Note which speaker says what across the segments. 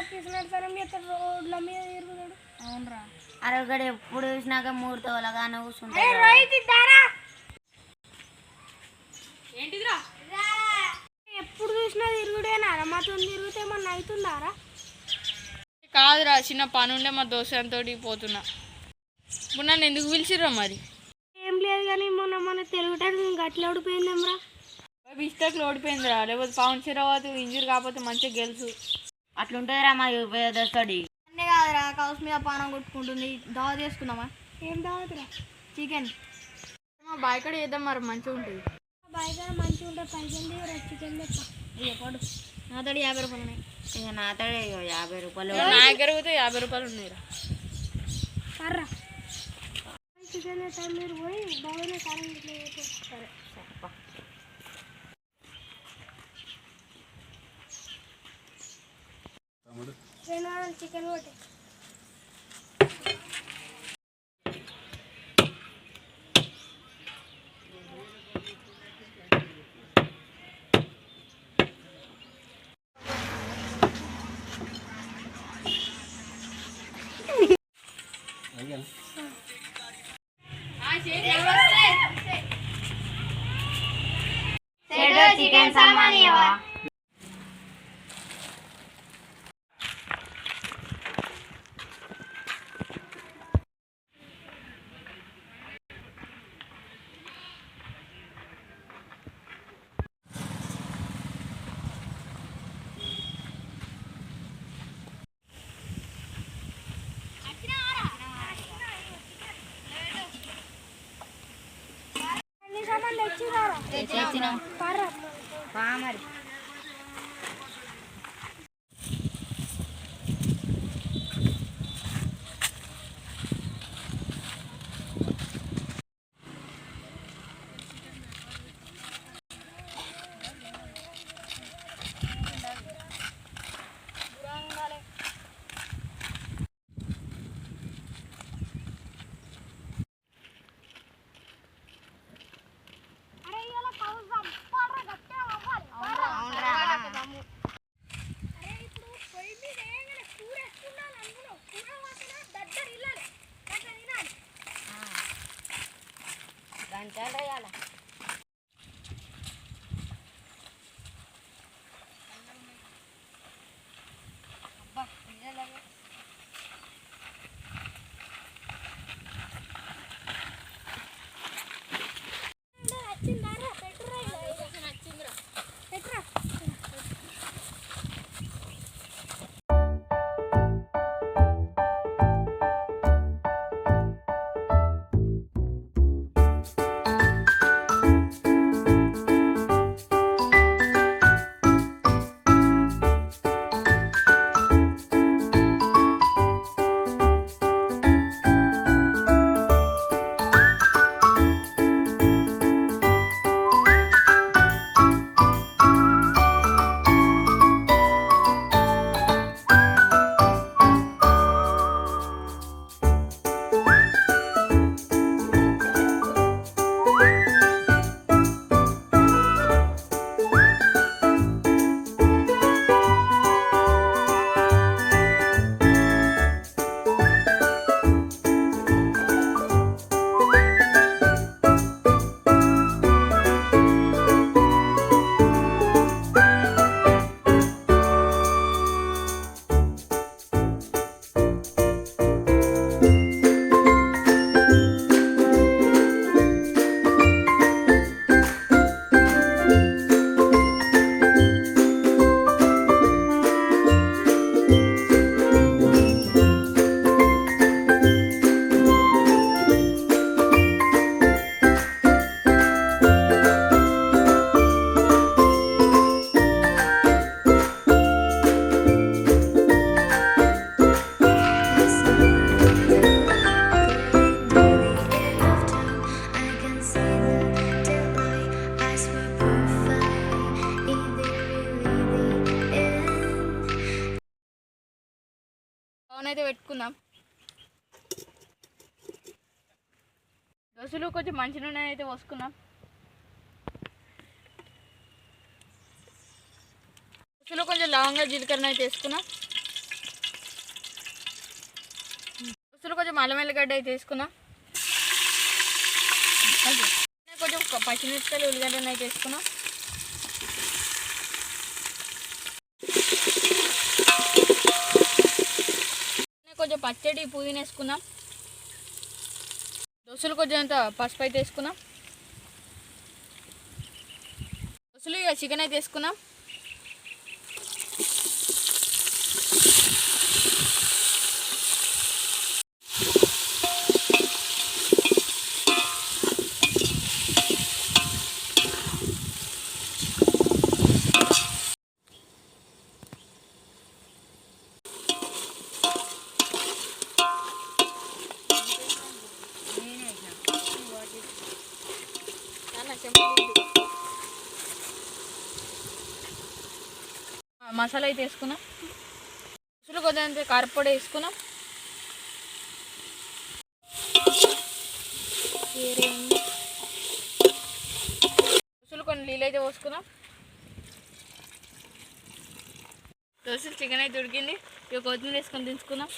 Speaker 1: రోడ్ల మీద తిరుగుతాడు.
Speaker 2: అవునరా అరగడ ఎప్పుడు చూసినాక మూడుతో అలాగానే కూర్చుంటాడు.
Speaker 1: ఏంటిదిరా ఎప్పుడు చూసినా తిరుగుడేనా? మాతో తిరిగితే ఏమన్నా అవుతుందారా?
Speaker 3: కాదురా, చిన్న పని ఉండే మా దోస్తులతో పోతున్నా. ఇప్పుడు నన్ను ఎందుకు పిలిచిర్రా మరి?
Speaker 1: ఏం లేదు కానీ మొన్న తిరుగుతాడు గట్ల ఓడిపోయిందేమ్రా.
Speaker 3: మిస్టేక్లో ఓడిపోయిందిరా, లేకపోతే పవన్ తర్వాత ఇంజూర్ కాకపోతే మంచిగా గెలుసు.
Speaker 2: అట్లుంటుందిరా మా దోస్తుడి.
Speaker 1: అన్నీ కాదురా, కౌస్ మీద పానం కొట్టుకుంటుంది. దావా చేసుకుందామా? ఏం దావతురా? చికెన్.
Speaker 3: మా బాయ్ కాడ చేద్దాం మరి, మంచిగా ఉంటుంది.
Speaker 1: బాయ్ కాడ మంచిగా ఉంటే పైసలు చికెన్ తెప్ప. ఇక పడు, నాతోటి 50 రూపాయలు ఉన్నాయి.
Speaker 2: ఇక నాతో 50 రూపాయలు.
Speaker 3: నా దగ్గర పోతే 50 రూపాయలు ఉన్నాయిరా.
Speaker 1: కర్రా చికెన్ తెస్తాను, మీరు పోయి బాగానే కారం సరే. చికెన్ ఒకటి
Speaker 2: చికెన్ సామాన్యవా? తెచ్చినాం మరి. గంటలు
Speaker 3: అయితే పెట్టుకుందాం. దోశలు కొంచెం మంచి నూనె అయితే పోసుకుందాం. దోశలో కొంచెం లవంగా జీలకర్ర అయితే వేసుకున్నాం. కొంచెం అల్లం ఎల్లిగడ్డ అయితే వేసుకున్నా. కొంచెం పచ్చిమిరపకాయలు ఉల్లిగడ్డను అయితే వేసుకున్నా. కొంచెం పచ్చడి పుదీనా వేసుకున్నాం. దోశలు కొంచెం అంత పసుపు అయితే వేసుకున్నాం. దోశలు ఇక చికెన్ అయితే వేసుకున్నాం. మసాలా అయితే వేసుకున్నాం. దోశలు కొంచెం కారపొడి వేసుకున్నాం. దోశలు కొన్ని నీళ్ళు అయితే పోసుకున్నాం. దోశలు చికెన్ అయితే ఉడికింది. ఇక కొత్తిమీర వేసుకొని దించుకున్నాం.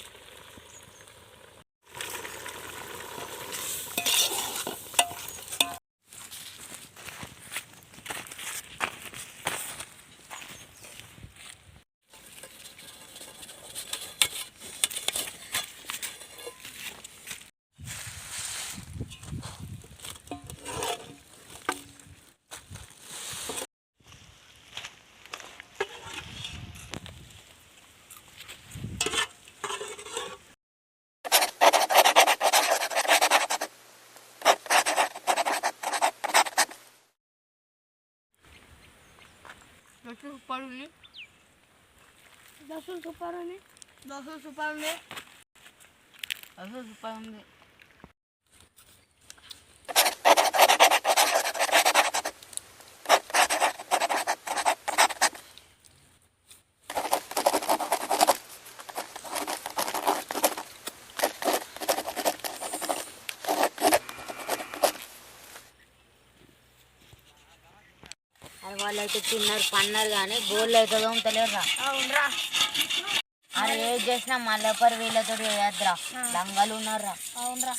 Speaker 3: దోశలు సూపర్ ఉంది.
Speaker 1: దోశలు సూపర్ ఉంది.
Speaker 2: వాళ్ళు అయితే తిన్నారు పన్నారు కానీ గోళ్ళు అయితే తోముతలేరురా.
Speaker 1: అవునరా,
Speaker 2: అది ఏది చేసినా మళ్ళీ వీళ్ళతో వేయద్దురా. లంగాలు ఉన్నారా.
Speaker 1: అవునరా.